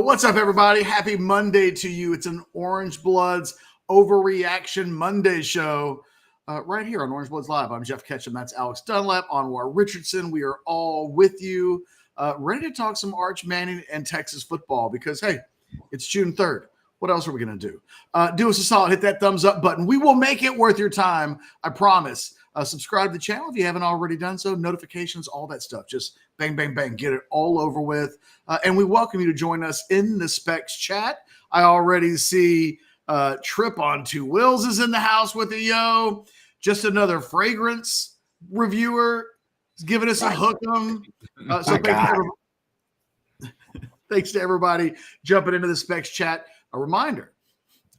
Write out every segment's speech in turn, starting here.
What's up, everybody? Happy Monday to you. It's an Orange Bloods Overreaction Monday show right here on Orange Bloods Live. I'm Jeff Ketchum. That's Alex Dunlap, Anwar Richardson. We are all with you, ready to talk some Arch Manning and Texas football because, hey, it's June 3rd. What else are we going to do? Do us a solid. Hit that thumbs up button. We will make it worth your time. I promise. Subscribe to the channel if you haven't already done so. Notifications, all that stuff. Just bang, bang, bang. Get it all over with. And we welcome you to join us in the Specs chat. I already see Trip on Two Wheels is in the house with a yo. Just another fragrance reviewer is giving us a hook 'em. Thanks to everybody jumping into the Specs chat. A reminder.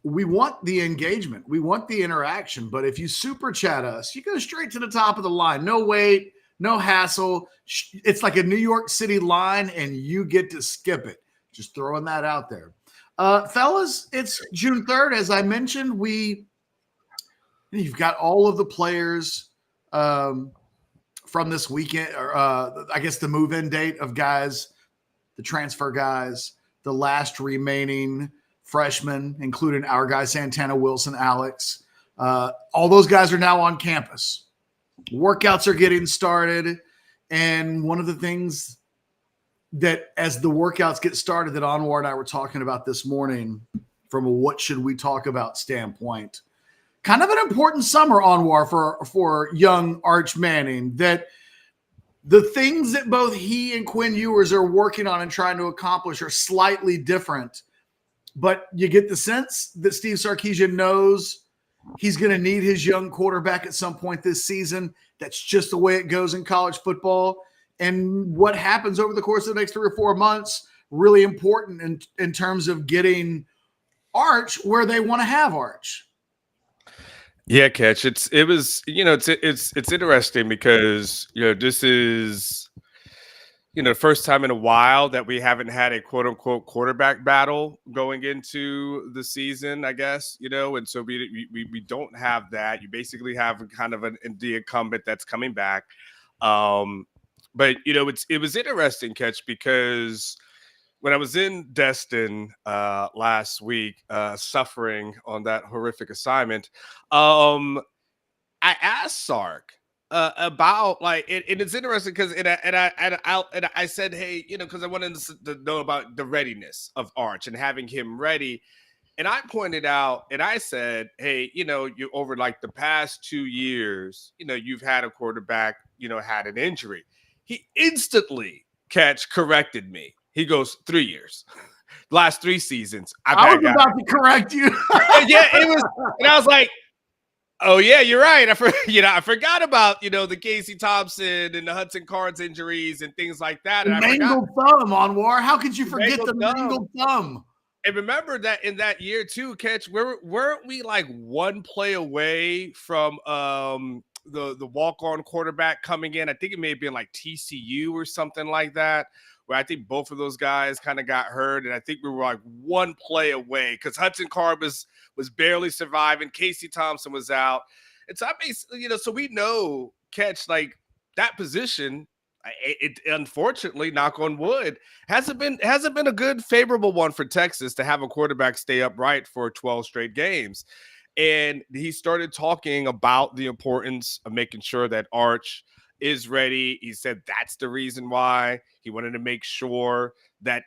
We want the engagement. We want the interaction. But if you super chat us, you go straight to the top of the line. No wait, no hassle. It's like a New York City line, and you get to skip it. Just throwing that out there. Fellas, it's June 3rd. As I mentioned, you've got all of the players from this weekend, or I guess the move-in date of guys, the transfer guys, the last remaining freshmen, including our guy Santana, Wilson, Alex. All those guys are now on campus. Workouts are getting started. And one of the things that as the workouts get started that Anwar and I were talking about this morning from a what should we talk about standpoint, kind of an important summer, Anwar, for young Arch Manning, that the things that both he and Quinn Ewers are working on and trying to accomplish are slightly different. But you get the sense that Steve Sarkisian knows he's going to need his young quarterback at some point this season. That's just the way it goes in college football. And what happens over the course of the next 3 or 4 months, really important in terms of getting Arch where they want to have Arch. Yeah, Catch. It's interesting because, this is, the first time in a while that we haven't had a quote unquote quarterback battle going into the season, I guess, and so we don't have that. You basically have kind of the incumbent that's coming back. But it was interesting, Catch, because when I was in Destin last week, suffering on that horrific assignment, I asked Sark about and it's interesting because I said, hey, because I wanted to know about the readiness of Arch and having him ready. And I pointed out and I said, hey, you over like the past 2 years, you've had a quarterback, had an injury. He instantly corrected me. He goes 3 years. Last 3 seasons. I was about to correct you. Yeah, it was, and I was like, oh yeah, you're right. I forgot about the Casey Thompson and the Hudson Cards injuries and things like that. And mangled thumb, Anwar. How could you forget the mangled thumb? And remember that in that year too, Catch, weren't we like one play away from the walk-on quarterback coming in? I think it may have been like TCU or something like that, where I think both of those guys kind of got hurt. And I think we were like one play away because Hudson Card was barely surviving. Casey Thompson was out. And so I basically, so we know, Catch, like that position, it unfortunately, knock on wood, hasn't been a good favorable one for Texas to have a quarterback stay upright for 12 straight games. And he started talking about the importance of making sure that Arch is ready. He said that's the reason why he wanted to make sure that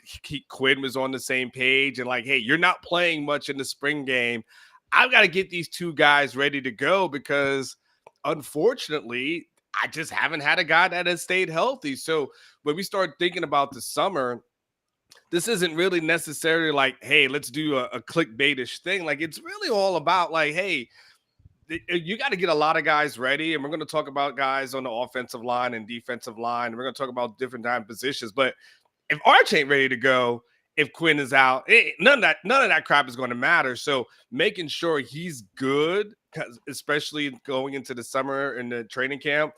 Quinn was on the same page and like, hey, you're not playing much in the spring game. I've got to get these 2 guys ready to go because unfortunately, I just haven't had a guy that has stayed healthy. So when we start thinking about the summer, this isn't really necessarily like, hey, let's do a clickbaitish thing. Like it's really all about like, hey, you got to get a lot of guys ready. And we're going to talk about guys on the offensive line and defensive line. And we're going to talk about different time positions. But if Arch ain't ready to go, if Quinn is out, none of that crap is going to matter. So making sure he's good, especially going into the summer and the training camp,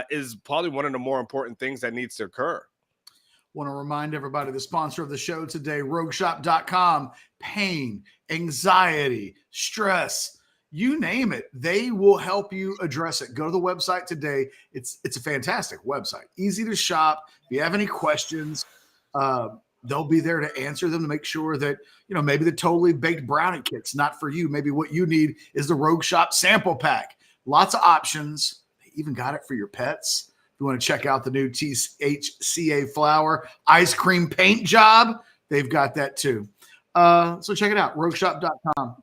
is probably one of the more important things that needs to occur. Want to remind everybody, the sponsor of the show today, rogueshop.com, pain, anxiety, stress, you name it, they will help you address it. Go to the website today. It's a fantastic website, easy to shop. If you have any questions, they'll be there to answer them, to make sure that, maybe the totally baked brownie kit's not for you. Maybe what you need is the Rogue Shop sample pack. Lots of options. They even got it for your pets. If you want to check out the new THCA flour ice cream paint job, they've got that too. So check it out, rogueshop.com.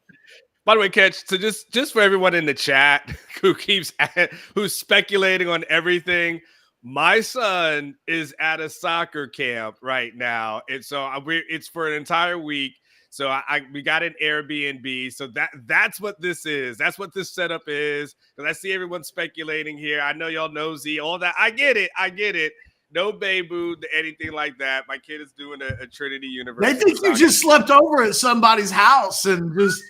By the way, Catch, so just for everyone in the chat who's speculating on everything, my son is at a soccer camp right now, and so it's for an entire week. So we got an Airbnb. So that's what this is. That's what this setup is. Because I see everyone speculating here. I know y'all nosy, all that. I get it. No Beirut, anything like that. My kid is doing a Trinity University. They think you just slept over at somebody's house and just,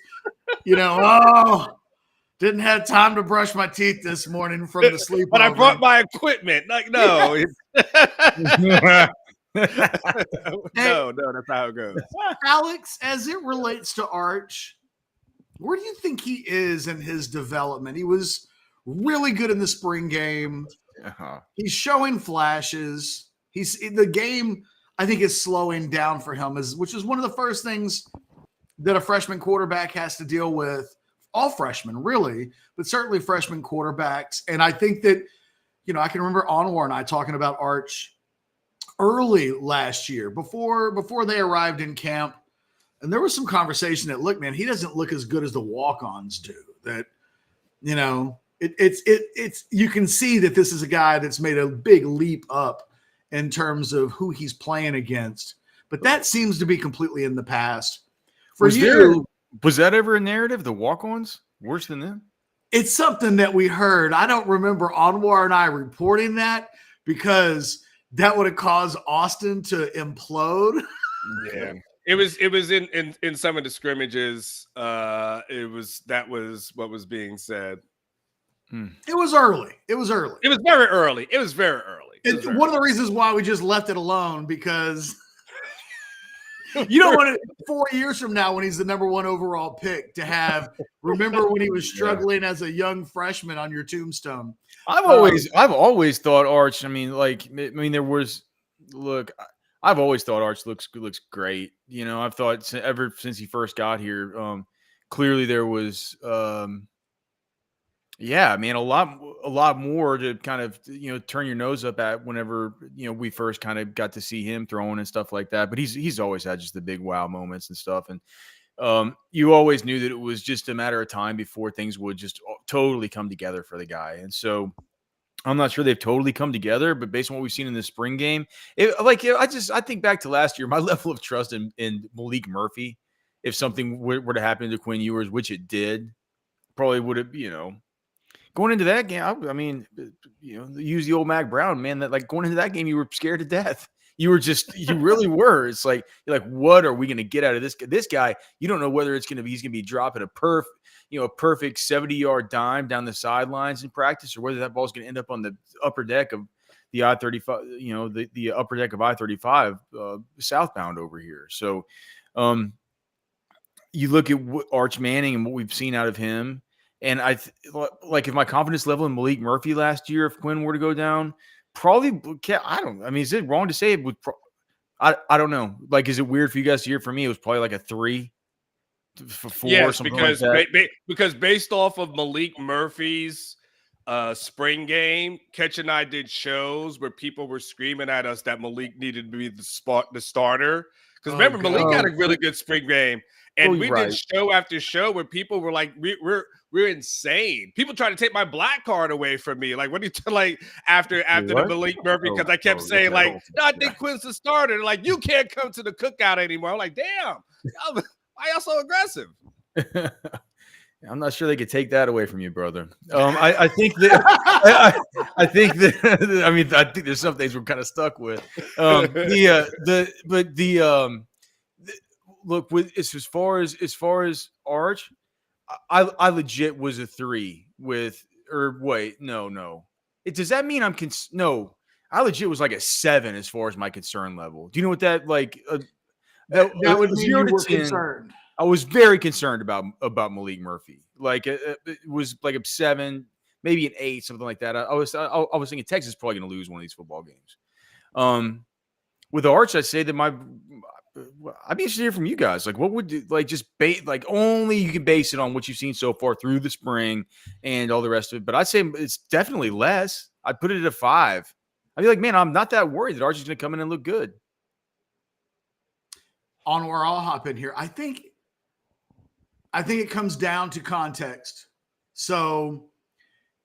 didn't have time to brush my teeth this morning from the sleep. But I brought my equipment. Like, no. No, that's how it goes. Alex, as it relates to Arch, where do you think he is in his development? He was really good in the spring game. Uh-huh. He's showing flashes. The game, I think, is slowing down for him, which is one of the first things that a freshman quarterback has to deal with. All freshmen, really, but certainly freshman quarterbacks. And I think that, I can remember Anwar and I talking about Arch early last year before they arrived in camp. And there was some conversation that, look, man, he doesn't look as good as the walk-ons do. That, it's you can see that this is a guy that's made a big leap up in terms of who he's playing against. But that seems to be completely in the past. Was that ever a narrative? The walk-ons worse than them? It's something that we heard. I don't remember Anwar and I reporting that, because that would have caused Austin to implode. Yeah, it was in some of the scrimmages. That was what was being said. It was early. It was very early. One of the reasons why we just left it alone, because you don't want it 4 years from now, when he's the number 1 overall pick, to have, remember when he was struggling as a young freshman on your tombstone. I've always thought Arch, I've always thought Arch looks great. I've thought ever since he first got here, clearly there was, a lot more to kind of, turn your nose up at whenever, we first kind of got to see him throwing and stuff like that. But he's always had just the big wow moments and stuff. And you always knew that it was just a matter of time before things would just totally come together for the guy. And so I'm not sure they've totally come together, but based on what we've seen in the spring game, I think back to last year, my level of trust in Malik Murphy, if something were to happen to Quinn Ewers, which it did, probably would have, going into that game, use the old Mac Brown, man, that like going into that game, you were scared to death. You really were. It's like, you're like, what are we going to get out of this guy? You don't know whether he's going to be dropping a perfect 70-yard dime down the sidelines in practice, or whether that ball's going to end up on the upper deck of the I-35, the upper deck of I-35 southbound over here. So you look at Arch Manning and what we've seen out of him. And if my confidence level in Malik Murphy last year, if Quinn were to go down, probably, is it wrong to say it would? I don't know. Like, is it weird for you guys to hear? For me, it was probably like a 3 for 4. Yes, something because like that. because based off of Malik Murphy's spring game, Ketch and I did shows where people were screaming at us that Malik needed to be the starter. Because remember, Malik had a really good spring game. And we did show after show where people were like, we're insane. People trying to take my black card away from me. Like, what do you like after the Malik Murphy? Because I kept saying, no, I think Quinn's the starter. They're like, you can't come to the cookout anymore. I'm like, damn, why y'all so aggressive? I'm not sure they could take that away from you, brother. I think that I think there's some things we're kind of stuck with. Look, as far as Arch, I legit was a 3 no. Does that mean I'm no? I legit was like a 7 as far as my concern level. Do you know what that like? That would mean you were concerned. I was very concerned about Malik Murphy. Like it was like a 7, maybe an 8, something like that. I was thinking Texas is probably going to lose one of these football games. With Arch, I say that I'd be interested to hear from you guys. Like, what would you, like just only you can base it on what you've seen so far through the spring and all the rest of it. But I'd say it's definitely less. I'd put it at a 5. I'd be like, man, I'm not that worried that Arch is going to come in and look good. On where I'll hop in here. I think it comes down to context. So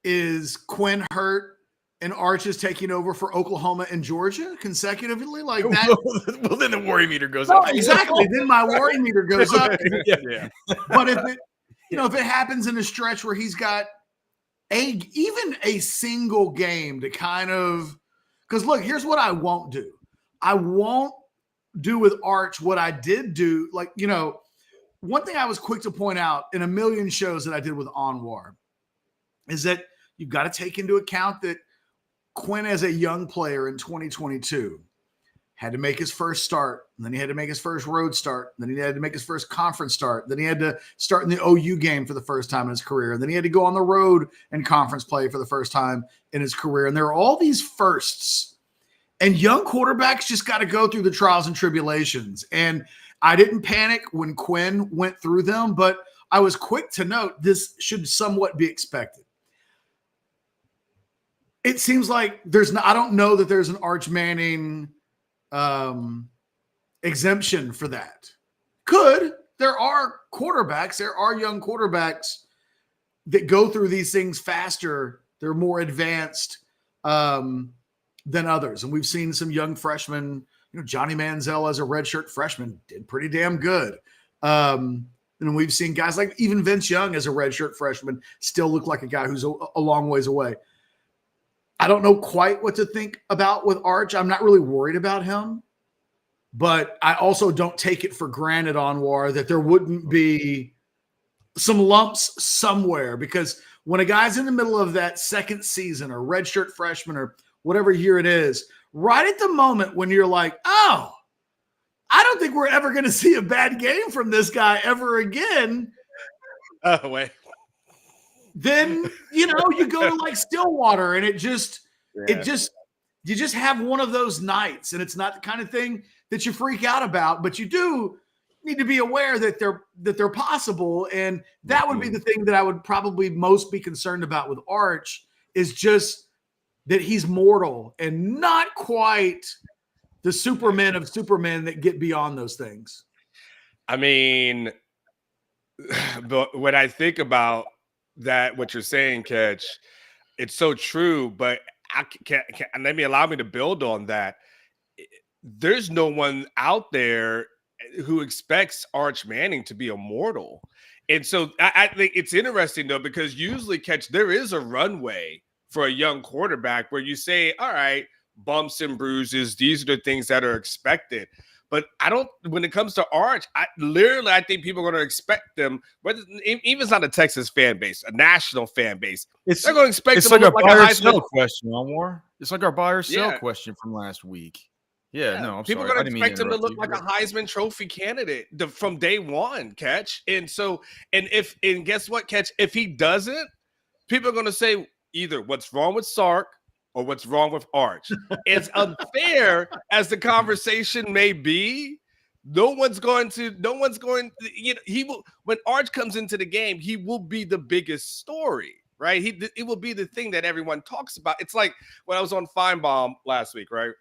is Quinn hurt and Arch is taking over for Oklahoma and Georgia consecutively like that? Well, then the worry meter goes up. up. Exactly. Then my worry meter goes up. Yeah. But if it happens in a stretch where he's got even a single game to kind of, because look, here's what I won't do. I won't do with Arch what I did do. Like, one thing I was quick to point out in a million shows that I did with Anwar is that you've got to take into account that Quinn, as a young player in 2022, had to make his first start, and then he had to make his first road start, and then he had to make his first conference start, then he had to start in the OU game for the first time in his career, and then he had to go on the road and conference play for the first time in his career. And there are all these firsts, and young quarterbacks just got to go through the trials and tribulations. And I didn't panic when Quinn went through them, but I was quick to note this should somewhat be expected. It seems like I don't know that there's an Arch Manning exemption for that. There are young quarterbacks that go through these things faster. They're more advanced than others. And we've seen some young freshmen, Johnny Manziel as a redshirt freshman did pretty damn good. And we've seen guys like even Vince Young as a redshirt freshman still look like a guy who's a long ways away. I don't know quite what to think about with Arch. I'm not really worried about him, but I also don't take it for granted, Anwar, that there wouldn't be some lumps somewhere, because when a guy's in the middle of that second season or redshirt freshman or whatever year it is, right at the moment when you're like, oh, I don't think we're ever going to see a bad game from this guy ever again. Oh, wait. Then, you go to like Stillwater and you just have one of those nights, and it's not the kind of thing that you freak out about, but you do need to be aware that they're possible. And that would be the thing that I would probably most be concerned about with Arch, is just that he's mortal and not quite the Superman of Supermen that get beyond those things. I mean, but when I think about that, what you're saying, Catch, it's so true, but I can't allow me to build on that. There's no one out there who expects Arch Manning to be immortal. And so I think it's interesting, though, because usually, Catch, there is a runway for a young quarterback where you say, all right, bumps and bruises, these are the things that are expected. But when it comes to Arch, I think people are going to expect them, whether even if it's not a Texas fan base, a national fan base, they're going to expect them to look like a Heisman question, Anwar. It's like our buy or sell question from last week. I'm people sorry. are going to expect him to look like a Heisman Trophy candidate from day one, Catch. And guess what, Catch? If he doesn't, people are going to say either what's wrong with Sark or what's wrong with Arch. As unfair as the conversation may be, no one's going, he will, when Arch comes into the game, he will be the biggest story, right? It will be the thing that everyone talks about. It's like when I was on Feinbaum last week, right?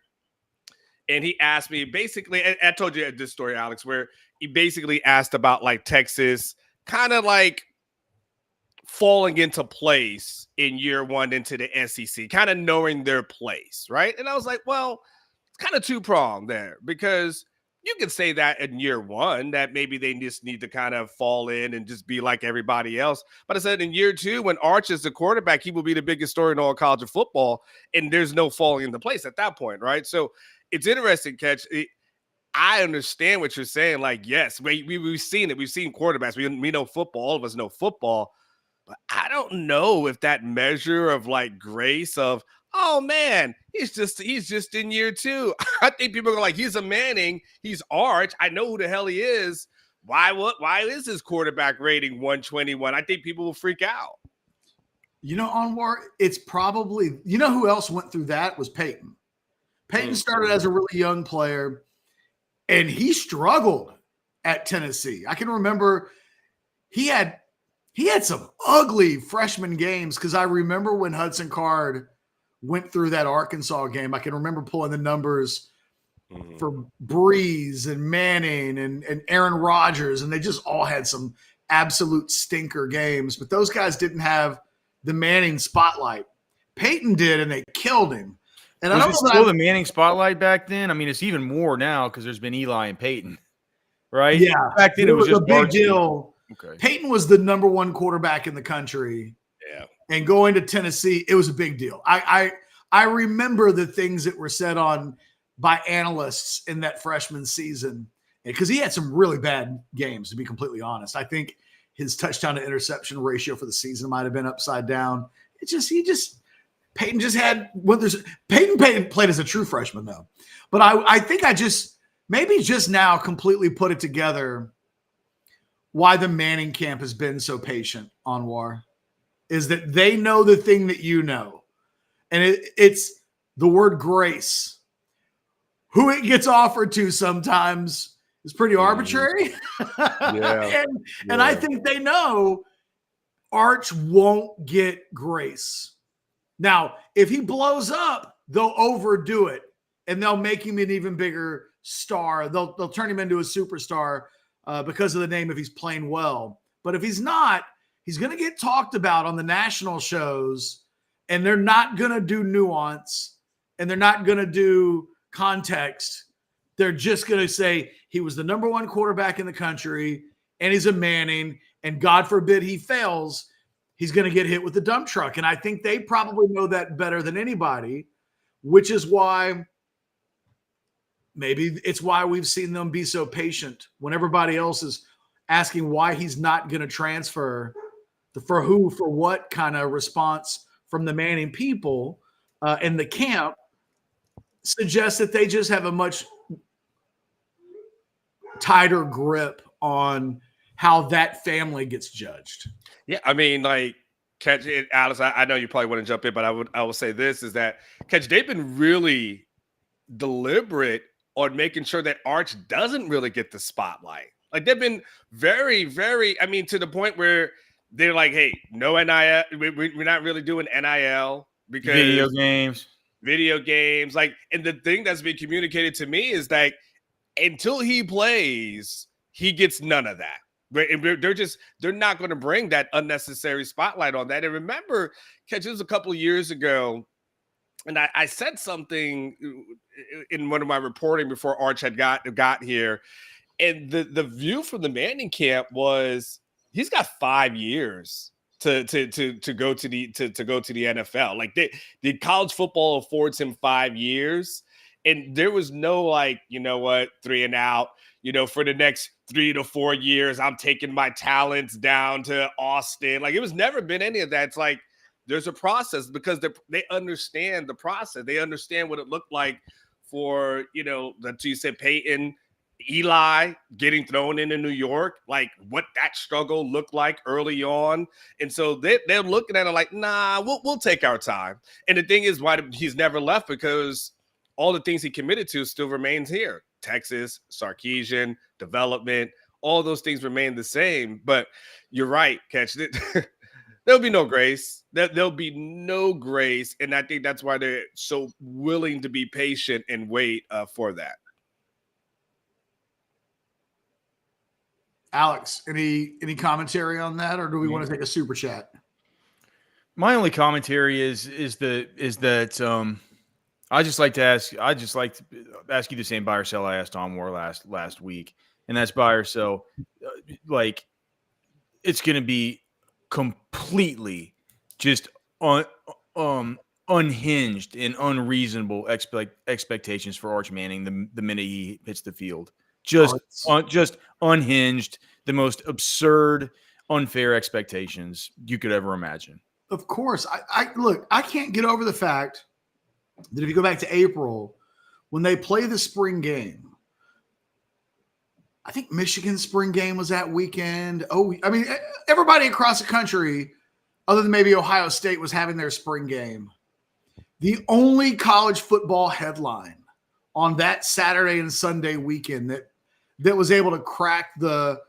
And he asked me basically, and I told you this story, Alex, where he basically asked about like Texas kind of like falling into place in year one into the SEC, kind of knowing their place, right? And I was like, well, it's kind of two-pronged there, because you can say that in year one, that maybe they just need to kind of fall in and just be like everybody else. But I said in year two, when Arch is the quarterback, he will be the biggest story in all college of football, and there's no falling into place at that point, right? So it's interesting, Catch. I understand what you're saying. Like, yes, we've seen it. We've seen quarterbacks. We know football. All of us know football. But I don't know if that measure of like grace of, oh man, he's just in year two. I think people are like, he's a Manning, he's Arch. I know who the hell he is. Why is his quarterback rating 121? I think people will freak out. Anwar, it's probably, who else went through that was Peyton. Peyton started as a really young player, and he struggled at Tennessee. I can remember he had some ugly freshman games because I remember when Hudson Card went through that Arkansas game. I can remember pulling the numbers for Breeze and Manning and Aaron Rodgers, and they just all had some absolute stinker games. But those guys didn't have the Manning spotlight. Peyton did, and they killed him. And was it still the Manning spotlight back then? I mean, it's even more now because there's been Eli and Peyton, right? Yeah. Back then it was just a big deal. Okay. Peyton was the number one quarterback in the country. Yeah. And going to Tennessee, it was a big deal. I remember the things that were said by analysts in that freshman season because he had some really bad games, to be completely honest. I think his touchdown to interception ratio for the season might have been upside down. Peyton just had Peyton played as a true freshman though. But I think I just now completely put it together why the Manning camp has been so patient, Anwar, is that they know the thing that you know. And it's the word grace. Who it gets offered to sometimes is pretty arbitrary. Yeah. And I think they know Arch won't get grace. Now, if he blows up, they'll overdo it and they'll make him an even bigger star. They'll turn him into a superstar because of the name if he's playing well. But if he's not, he's going to get talked about on the national shows, and they're not going to do nuance and they're not going to do context. They're just going to say he was the number one quarterback in the country and he's a Manning, and God forbid he fails, he's going to get hit with the dump truck. And I think they probably know that better than anybody, which is why maybe it's why we've seen them be so patient when everybody else is asking why he's not going to transfer. For what kind of response from the Manning people and the camp suggests that they just have a much tighter grip on how that family gets judged. Yeah, I mean, like, Catch it, Alice. I know you probably wouldn't jump in, but I will say this is that Catch, they've been really deliberate on making sure that Arch doesn't really get the spotlight. Like, they've been very, very, I mean, to the point where they're like, hey, no NIL. We're not really doing NIL because video games. Like, and the thing that's been communicated to me is that until he plays, he gets none of that. They're not going to bring that unnecessary spotlight on that. And remember, Catch, it was a couple of years ago, and I said something in one of my reporting before Arch had got here, and the view from the Manning camp was he's got 5 years to go to the NFL. Like the college football affords him 5 years, and there was no like, you know what, 3 and out. You know, for the next 3 to 4 years, I'm taking my talents down to Austin. Like, it was never been any of that. It's like there's a process because they understand the process. They understand what it looked like for, you know, you said Peyton, Eli getting thrown into New York, like what that struggle looked like early on. And so they're looking at it like, nah, we'll take our time. And the thing is, why he's never left, because all the things he committed to still remains here. Texas, Sarkeesian, development, all those things remain the same. But you're right, Catch. There'll be no grace. There'll be no grace. And I think that's why they're so willing to be patient and wait for that. Alex, any commentary on that, or do we want to take a super chat? My only commentary is that I just like to ask you the same buy or sell I asked Anwar last week, and that's buy or sell. Like, it's going to be completely just unhinged and unreasonable expectations for Arch Manning the minute he hits the field. Just unhinged, the most absurd, unfair expectations you could ever imagine. Of course, I can't get over the fact that if you go back to April, when they play the spring game, I think Michigan's spring game was that weekend. Oh, I mean, everybody across the country, other than maybe Ohio State, was having their spring game. The only college football headline on that Saturday and Sunday weekend that was able to crack the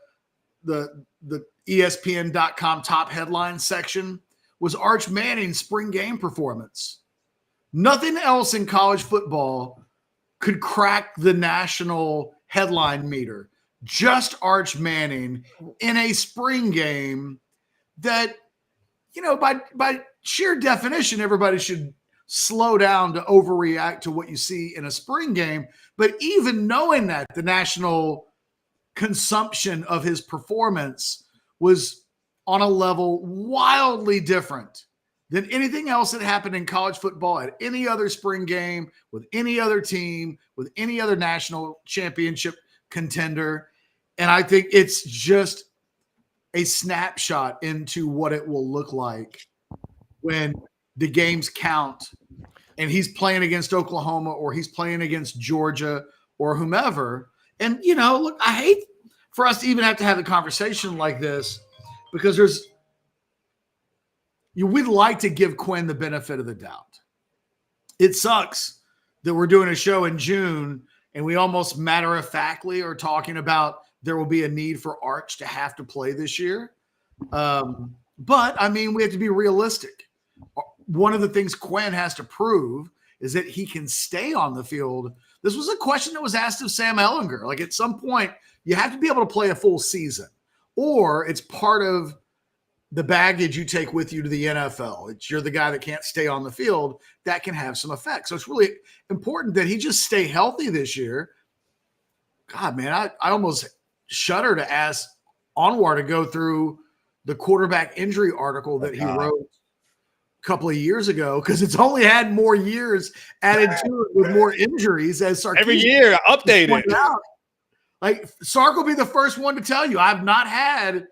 ESPN.com top headline section was Arch Manning's spring game performance. Nothing else in college football could crack the national headline meter. Just Arch Manning in a spring game that, by sheer definition, everybody should slow down to overreact to what you see in a spring game. But even knowing that, the national consumption of his performance was on a level wildly different than anything else that happened in college football at any other spring game, with any other team, with any other national championship contender. And I think it's just a snapshot into what it will look like when the games count and he's playing against Oklahoma or he's playing against Georgia or whomever. And, look, I hate for us to even have to have a conversation like this because we'd like to give Quinn the benefit of the doubt. It sucks that we're doing a show in June and we almost matter-of-factly are talking about there will be a need for Arch to have to play this year. But, we have to be realistic. One of the things Quinn has to prove is that he can stay on the field. This was a question that was asked of Sam Ehlinger. Like, at some point, you have to be able to play a full season, or it's part of the baggage you take with you to the NFL. You're the guy that can't stay on the field. That can have some effect. So it's really important that he just stay healthy this year. God, man, I almost shudder to ask Anwar to go through the quarterback injury article that he wrote a couple of years ago, because it's only had more years added to it with more injuries as Sark every year updated. Like, Sark will be the first one to tell you, I've not had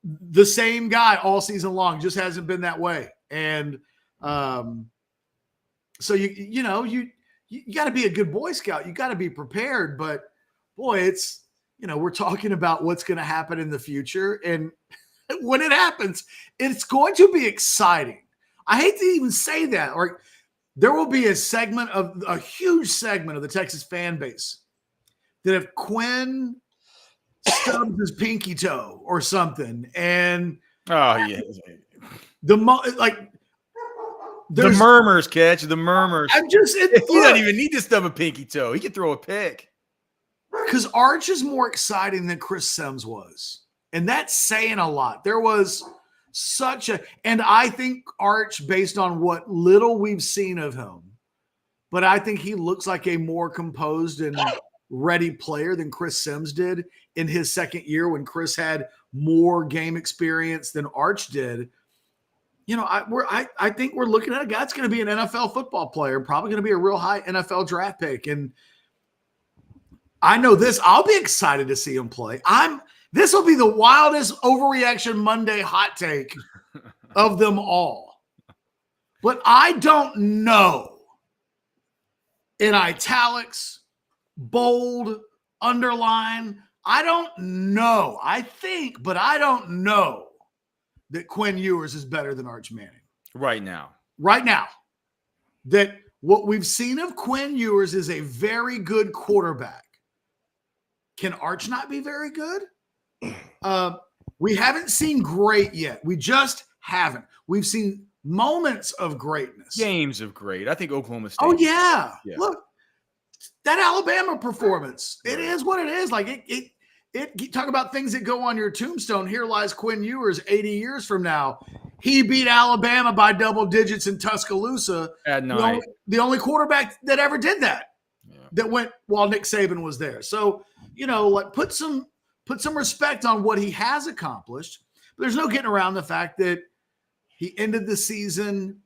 the same guy all season long. Just hasn't been that way. And so you got to be a good Boy Scout. You got to be prepared. But boy, it's, we're talking about what's going to happen in the future. And when it happens, it's going to be exciting. I hate to even say that. Or there will be a huge segment of the Texas fan base that if Quinn stubs his pinky toe or something, and the murmurs, catch the murmurs. I'm just he doesn't even need to stub a pinky toe. He can throw a pick. Because Arch is more exciting than Chris Sims was, and that's saying a lot. There was and I think Arch, based on what little we've seen of him, but I think he looks like a more composed and ready player than Chris Sims did in his second year, when Chris had more game experience than Arch did. I think we're looking at a guy that's going to be an NFL football player, probably going to be a real high NFL draft pick. And I know this, I'll be excited to see him play. This will be the wildest overreaction Monday hot take of them all. But I don't know, in italics, bold, underline, I don't know. I think, but I don't know that Quinn Ewers is better than Arch Manning. Right now. That what we've seen of Quinn Ewers is a very good quarterback. Can Arch not be very good? We haven't seen great yet. We just haven't. We've seen moments of greatness. Games of great. I think Oklahoma State. Oh, yeah. Look, that Alabama performance, it is what it is. Like, it talk about things that go on your tombstone. Here lies Quinn Ewers 80 years from now. He beat Alabama by double digits in Tuscaloosa. At night. The only quarterback that ever did that. That went while Nick Saban was there. So, put some respect on what he has accomplished. But there's no getting around the fact that he ended the season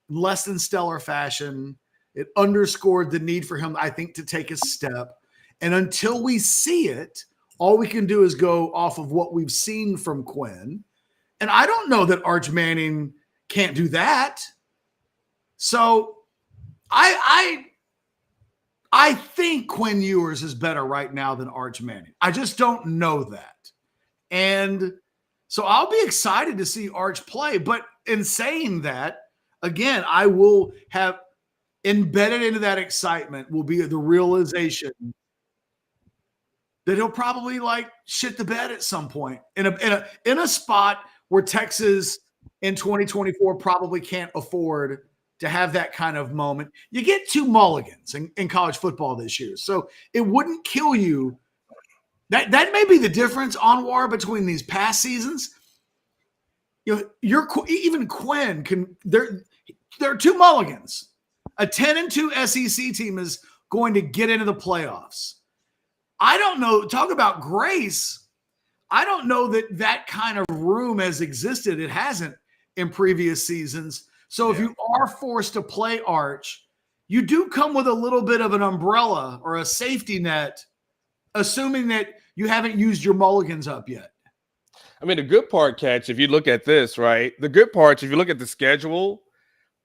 in less than stellar fashion. It underscored the need for him, I think, to take a step. And until we see it, all we can do is go off of what we've seen from Quinn. And I don't know that Arch Manning can't do that. So I think Quinn Ewers is better right now than Arch Manning. I just don't know that. And so I'll be excited to see Arch play. But in saying that, again, I will have embedded into that excitement will be the realization that he'll probably like shit the bed at some point in a spot where Texas in 2024 probably can't afford to have that kind of moment. You get 2 mulligans in college football this year, so it wouldn't kill you. That may be the difference, Anwar, between these past seasons. Even Quinn can. There are 2 mulligans. A 10-2 SEC team is going to get into the playoffs. I don't know. Talk about grace. I don't know that kind of room has existed. It hasn't in previous seasons. So if you are forced to play Arch, you do come with a little bit of an umbrella or a safety net, assuming that you haven't used your mulligans up yet. I mean, the good part, Catch, if you look at this, right? The good part, if you look at the schedule,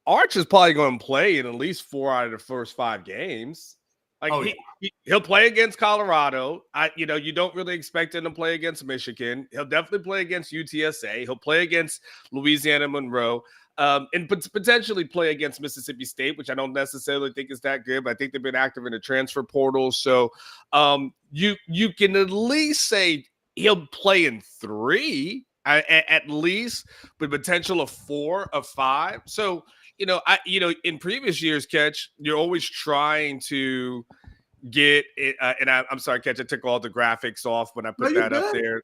Arch is probably going to play in at least 4 out of the first 5 games. Like he'll play against Colorado. You don't really expect him to play against Michigan. He'll definitely play against UTSA. He'll play against Louisiana Monroe, and potentially play against Mississippi State, which I don't necessarily think is that good. But I think they've been active in the transfer portal, so you can at least say he'll play in 3 at least, with potential of 4 of 5. So. In previous years, Catch, you're always trying to get it. And I'm sorry, Catch, I took all the graphics off when I put that up there.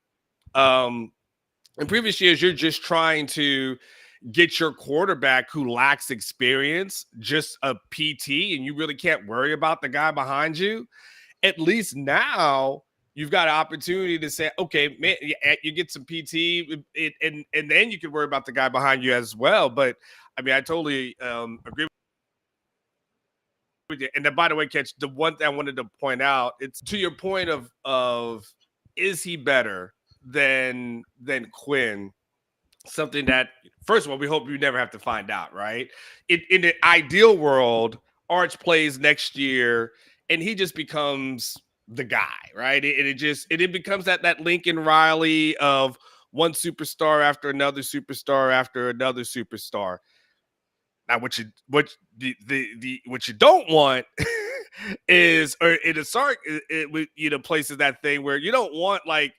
In previous years, you're just trying to get your quarterback who lacks experience, just a PT, and you really can't worry about the guy behind you. At least now, you've got an opportunity to say, okay, man, you get some PT, and then you can worry about the guy behind you as well. But I mean, I totally agree with you. And then, by the way, Catch, the one thing I wanted to point out, it's to your point of is he better than Quinn? Something that, first of all, we hope you never have to find out, right? In the ideal world, Arch plays next year, and he just becomes the guy, right? It becomes that Lincoln Riley of one superstar after another superstar after another superstar. Now, what you don't want is, or in a Sark, places that thing where you don't want like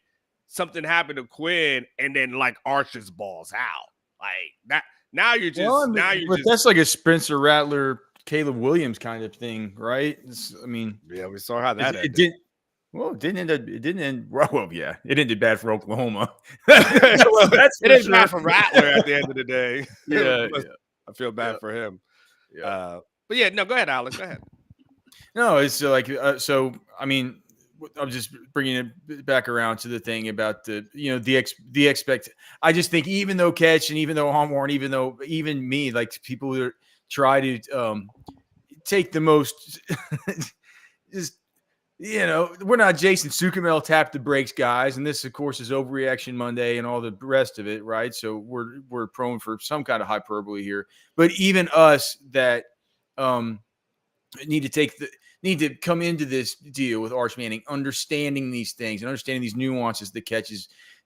something happened to Quinn and then like Arch's balls out like that. Now you're just that's like a Spencer Rattler, Caleb Williams kind of thing, right? We saw how that ended. It didn't end well. Yeah, it ended bad for Oklahoma. It ended bad for Rattler at the end of the day. Yeah. I feel bad for him. Yeah. But yeah, no, go ahead, Alex. Go ahead. No, it's like so. I mean, I'm just bringing it back around to the thing about the expect. I just think even though Catch and even though Onwar and even me, like people who try to take the most, just we're not Jason Sukamel tap the brakes guys, and this of course is Overreaction Monday and all the rest of it, right? So we're prone for some kind of hyperbole here, but even us that need to come into this deal with Arch Manning, understanding these things and understanding these nuances the Catch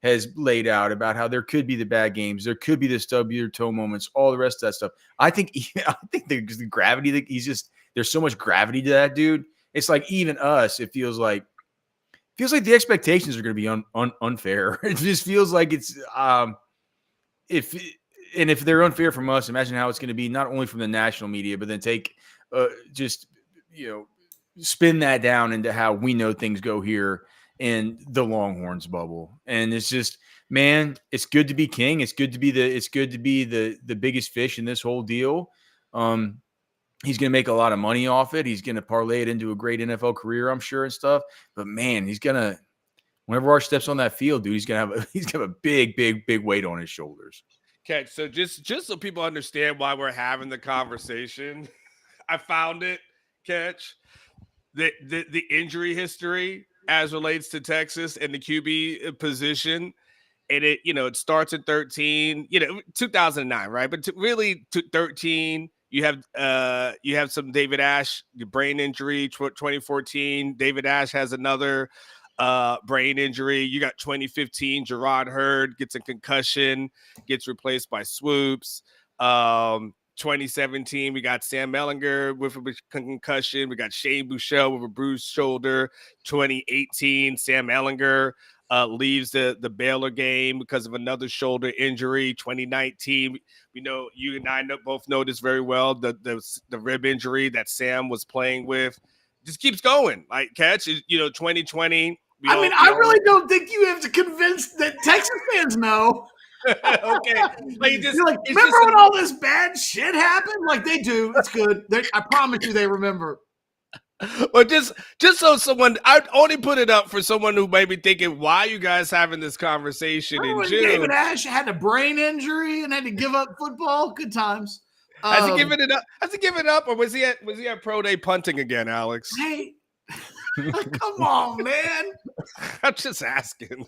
has laid out about how there could be the bad games, there could be the stub your toe moments, all the rest of that stuff. I think the gravity that there's so much gravity to that dude. It's like even us, it feels like the expectations are going to be unfair. It just feels like it's if they're unfair from us, imagine how it's going to be not only from the national media, but then take spin that down into how we know things go here in the Longhorns bubble. And it's just, man, it's good to be king. It's good to be the biggest fish in this whole deal. He's going to make a lot of money off it. He's going to parlay it into a great NFL career, I'm sure, and stuff. But man, whenever Arch steps on that field, dude, he's going to have a big, big, big weight on his shoulders. Okay, so just so people understand why we're having the conversation, I found it, Catch, the injury history as relates to Texas and the QB position. And it starts at 13, 2009, right? But really 13, you have some David Ash brain injury, 2014. David Ash has another brain injury. You got 2015, Gerard Hurd gets a concussion, gets replaced by Swoops. 2017, we got Sam Ehlinger with a concussion. We got Shane Buechele with a bruised shoulder. 2018, Sam Ehlinger leaves the Baylor game because of another shoulder injury. 2019, we know you and I both know this very well. The rib injury that Sam was playing with just keeps going. Like, catch, 2020. I really don't think you have to convince that Texas fans know. Okay, you're like, remember when all this bad shit happened? Like, they do. It's good. I promise you, they remember. Or just so someone, I'd only put it up for someone who may be thinking, why are you guys having this conversation in June? David Ash had a brain injury and had to give up football. Good times. Has he given it up? Has he given up, or was he at pro day punting again, Alex? Hey, come on, man. I'm just asking.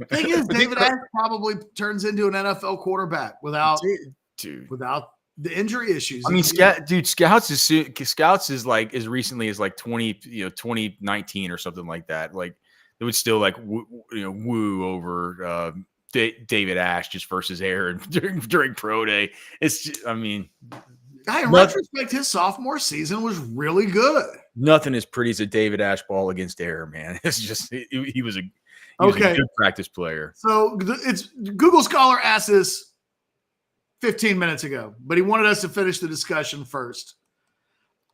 Thing is, David Ash probably turns into an NFL quarterback without the injury issues. I mean, Scouts is like as recently as like 2019 or something like that. Like it would still like woo over David Ash just versus Aaron during pro day. It's just, I mean, in retrospect, his sophomore season was really good. Nothing as pretty as a David Ash ball against Aaron, man. It's just he was a good practice player. So it's Google Scholar asked this 15 minutes ago, but he wanted us to finish the discussion first.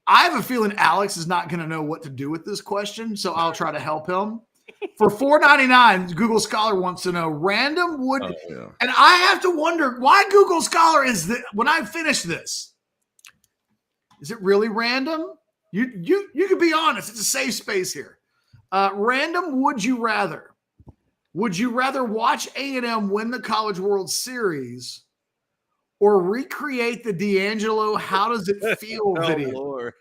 I have a feeling Alex is not going to know what to do with this question, so I'll try to help him. For $4.99, Google Scholar wants to know random would, and I have to wonder why Google Scholar is that. When I finish this, is it really random? You can be honest. It's a safe space here. Random. Would you rather? Would you rather watch A&M win the College World Series or recreate the D'Angelo "How Does It Feel" video? Lord.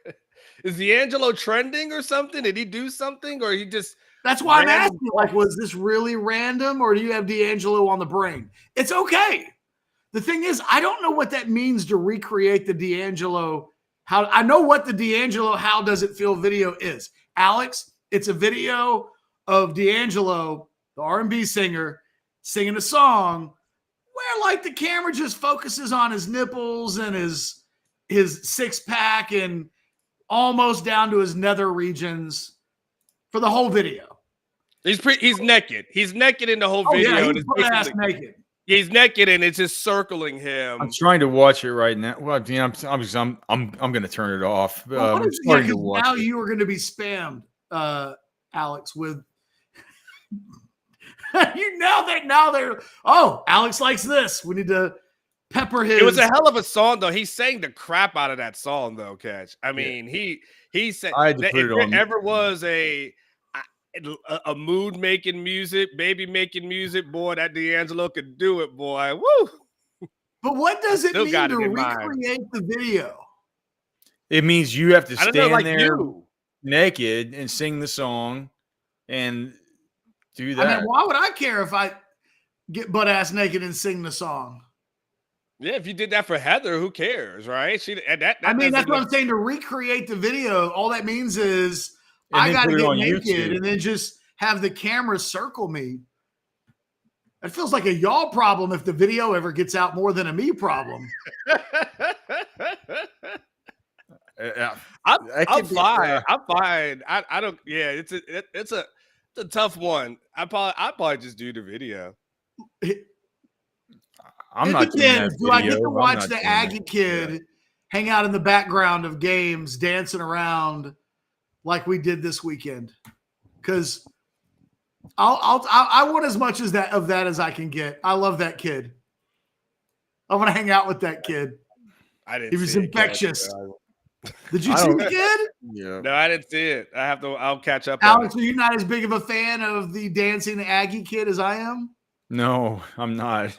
Is D'Angelo trending or something? Did he do something, or he just? That's why I'm asking. Like, was this really random, or do you have D'Angelo on the brain? It's okay. The thing is, I don't know what that means to recreate the D'Angelo. I know what the D'Angelo "How Does It Feel" video is. Alex, it's a video of D'Angelo, the R&B singer, singing a song where like the camera just focuses on his nipples and his six-pack and almost down to his nether regions for the whole video. He's naked. He's naked in the whole video. Yeah, he's butt-ass naked. He's naked and it's just circling him. I'm trying to watch it right now. Well, I'm going to turn it off. Now you are going to be spammed, Alex, with Alex likes this. We need to pepper his. It was a hell of a song, though. He sang the crap out of that song, though, Catch. I mean, he said that if there ever was a mood making music, baby making music, boy, that D'Angelo could do it, boy. Woo! But what does it mean to recreate the video? It means you have to stand there naked and sing the song and do that. I mean, why would I care if I get butt ass naked and sing the song? Yeah, if you did that for Heather, who cares, right? That's what I'm saying. To recreate the video, all that means is I got to get naked YouTube. And then just have the camera circle me. It feels like a y'all problem if the video ever gets out more than a me problem. I'm fine. I'm fine. I don't. Yeah, it's a tough one. I probably just do the video. I'm not doing that video. Do I get to watch the Aggie kid hang out in the background of games, dancing around like we did this weekend? Because I want as much of that as I can get. I love that kid. I want to hang out with that kid. He was infectious. Did you see the kid? Yeah. No, I didn't see it. I'll catch up. Alex, are you not as big of a fan of the dancing Aggie kid as I am? No, I'm not.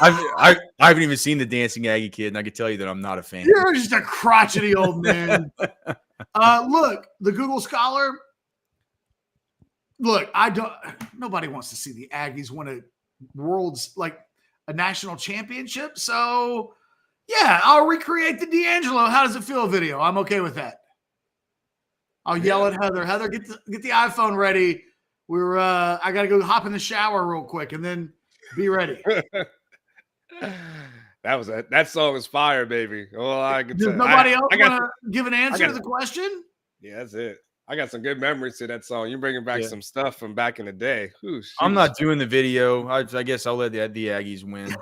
I haven't even seen the dancing Aggie kid, and I can tell you that I'm not a fan. You're just a crotchety old man. Look, the Google Scholar. Look, nobody wants to see the Aggies win a national championship. So yeah, I'll recreate the D'Angelo "How Does It Feel" video. I'm okay with that. I'll yell at Heather. Heather, get the iPhone ready. I got to go hop in the shower real quick and then be ready. That song is fire, baby. Well, I can Does tell. nobody else I got want to give an answer to the question? Yeah, that's it. I got some good memories to that song. You're bringing back some stuff from back in the day. Ooh, I'm not doing the video. I guess I'll let the Aggies win.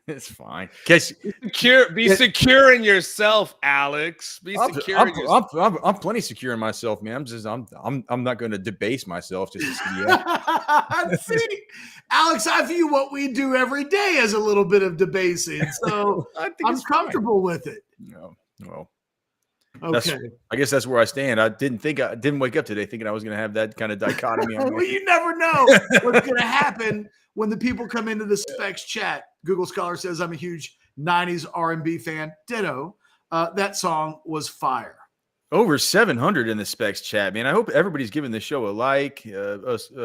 It's fine. Be secure in yourself, Alex. Be secure in yourself. I'm plenty secure in myself, man. I'm not going to debase myself just to see. See, Alex, I view what we do every day as a little bit of debasing, so I'm comfortable with it. No, well, okay. I guess that's where I stand. I didn't wake up today thinking I was going to have that kind of dichotomy. Well, you never know what's going to happen when the people come into the Specs chat. Google Scholar says I'm a huge 90s R&B fan. Ditto. That song was fire. Over 700 in the Specs chat, man. I hope everybody's giving the show a like,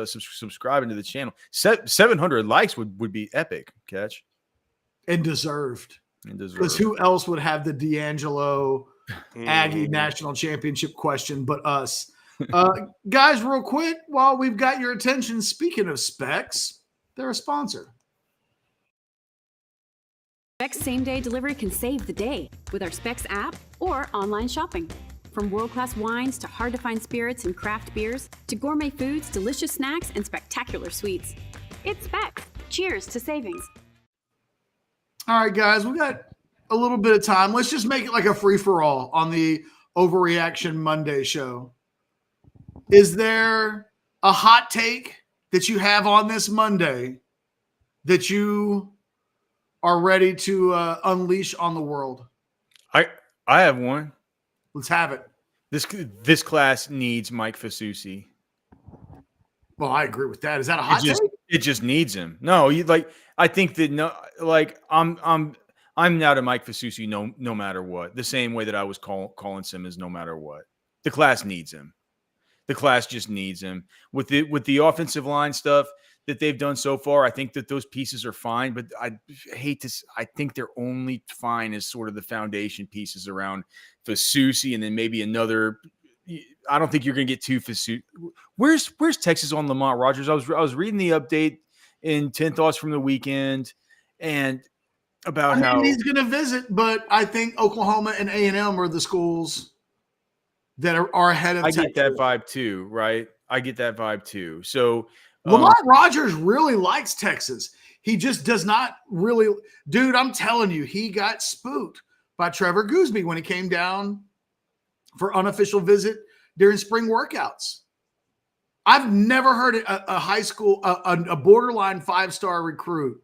subscribing to the channel. 700 likes would be epic, Catch. And deserved. Because who else would have the D'Angelo Aggie National Championship question but us? Guys, real quick, while we've got your attention, speaking of Specs, they're a sponsor. Specs same-day delivery can save the day with our Specs app or online shopping. From world-class wines to hard-to-find spirits and craft beers to gourmet foods, delicious snacks, and spectacular sweets. It's Specs. Cheers to savings. All right, guys, we got a little bit of time. Let's just make it like a free-for-all on the Overreaction Monday show. Is there a hot take that you have on this Monday that you are ready to unleash on the world? I have one. Let's have it. This class needs Mike Fasusi. Well, I agree with that. Is that a hot take? It just needs him. No, I think that I'm now to Mike Fasusi no matter what. The same way that I was calling Simmons no matter what. The class needs him. The class just needs him. With the offensive line stuff that they've done so far, I think that those pieces are fine, but I think they're only fine as sort of the foundation pieces around Fasusi and then maybe another. I don't think you're going to get two Fasusi. Where's Texas on Lamont Rogers? I was reading the update in 10 Thoughts from the weekend and about how he's going to visit, but I think Oklahoma and A&M are the schools that are ahead of Texas. I get that vibe too, right? I get that vibe too. So Lamont Rogers really likes Texas. He just does not really. Dude, I'm telling you, he got spooked by Trevor Gooseby when he came down for unofficial visit during spring workouts. I've never heard a high school, a borderline 5-star recruit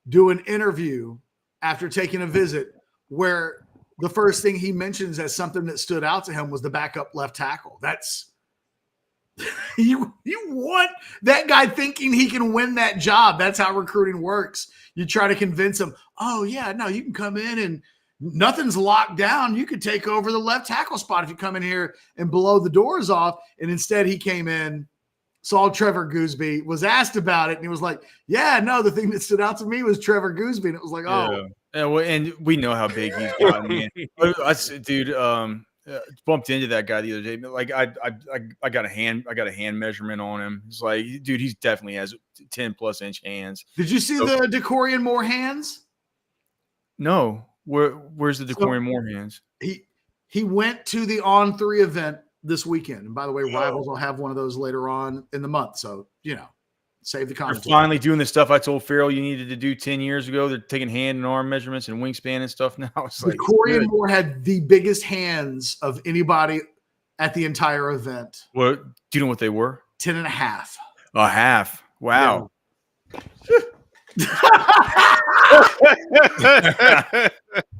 do an interview after taking a visit where the first thing he mentions as something that stood out to him was the backup left tackle. That's you want that guy thinking he can win that job. That's how recruiting works. You try to convince him, oh yeah, no, you can come in and nothing's locked down. You could take over the left tackle spot if you come in here and blow the doors off. And instead he came in, saw Trevor Gooseby, was asked about it. And he was like, yeah, no, the thing that stood out to me was Trevor Gooseby. And it was like, oh. Yeah, well, and we know how big he's gotten, man. Dude, bumped into that guy the other day. Like I got a hand measurement on him. It's like, dude, he definitely has 10 plus inch hands. Did you see the DeCorian Moore hands? No. Where's the DeCorian Moore hands? He went to the On 3 event this weekend. And by the way, Rivals will have one of those later on in the month. So, save the comment. They're finally doing the stuff I told Farrell you needed to do 10 years ago. They're taking hand and arm measurements and wingspan and stuff now. It's like Corey Moore had the biggest hands of anybody at the entire event. Well, do you know what they were? 10 and a half. A half. Wow. Yeah.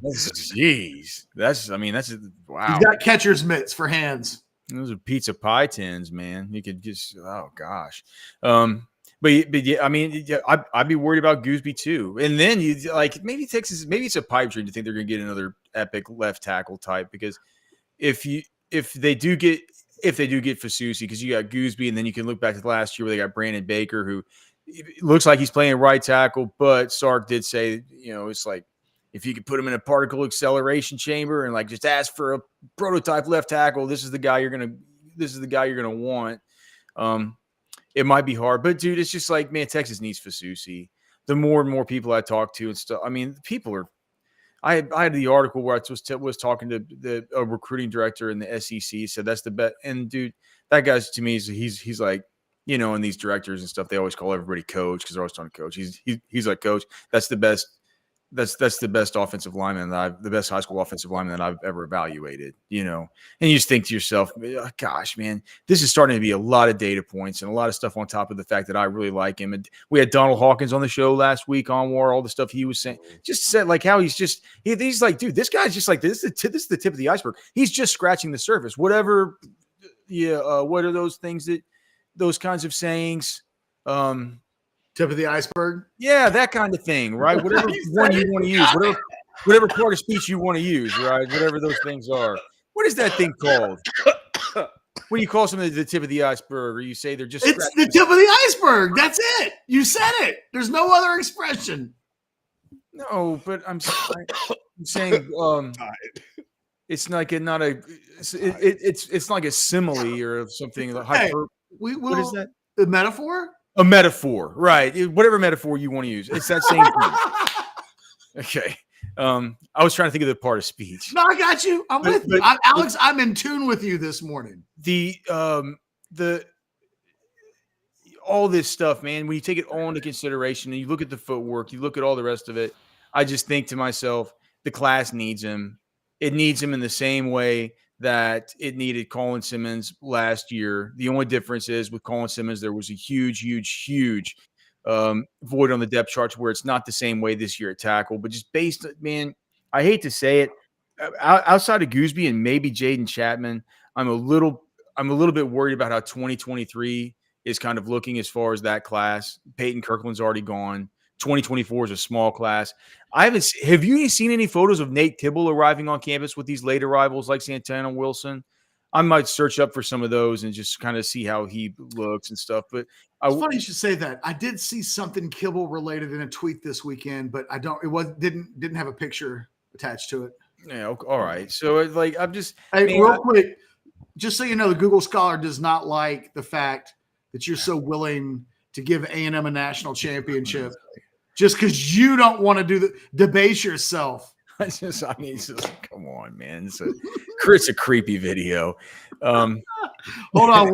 Jeez. That's wow. He's got catcher's mitts for hands. Those are pizza pie tins, man. You could just, oh gosh. But yeah, I mean, I'd be worried about Gooseby too. And then you like maybe Texas, maybe it's a pipe dream to think they're going to get another epic left tackle type, because if they do get Fasusi, because you got Gooseby, and then you can look back to last year where they got Brandon Baker, who looks like he's playing right tackle, but Sark did say, it's like if you could put him in a particle acceleration chamber and like just ask for a prototype left tackle, this is the guy you're gonna want. it might be hard. But dude, it's just like, man, Texas needs Fasusi. The more and more people I talk to and stuff, I mean, people are. I had the article where I was talking to the recruiting director in the SEC. Said that's the best. And dude, that guy's to me he's like, you know, and these directors and stuff, they always call everybody coach because they're always talking coach. He's like, coach, that's the best. That's the best offensive lineman the best high school offensive lineman that I've ever evaluated, you know. And you just think to yourself, gosh, man, this is starting to be a lot of data points and a lot of stuff on top of the fact that I really like him. And we had Donald Hawkins on the show last week on War, all the stuff he was saying, just said like how he's like, dude, this guy's just like this is the tip of the iceberg. He's just scratching the surface. Whatever, what are those things those kinds of sayings? Tip of the iceberg. Yeah, that kind of thing, right? Whatever one you want to use, whatever part of speech you want to use, right? Whatever those things are. What is that thing called? When you call something the tip of the iceberg, or you say they're just it's the tip of the iceberg. That's it. You said it. There's no other expression. No, but I'm saying it's like it's like a simile or something. What is that? The metaphor? A metaphor, right? Whatever metaphor you want to use, it's that same thing. Okay. I was trying to think of the part of speech. No, I got you. I'm with you. Alex, I'm in tune with you this morning. All this stuff, man, when you take it all into consideration and you look at the footwork, you look at all the rest of it, I just think to myself, the class needs him. It needs him in the same way that it needed Colin Simmons last year. The only difference is with Colin Simmons, there was a huge void on the depth charts where it's not the same way this year at tackle. But just based, man, I hate to say it, outside of Gooseby and maybe Jaden Chapman, I'm a little bit worried about how 2023 is kind of looking as far as that class. Peyton Kirkland's already gone. 2024 is a small class. Have you seen any photos of Nate Tibble arriving on campus with these late arrivals like Santana Wilson? I might search up for some of those and just kind of see how he looks and stuff. But it's funny you should say that. I did see something Kibble related in a tweet this weekend, but didn't have a picture attached to it. Yeah, all right. So I'm just real quick, just so you know, the Google Scholar does not like the fact that you're so willing to give A&M a national championship. Just because you don't want to debase yourself. Come on, man. It's a creepy video. Hold on,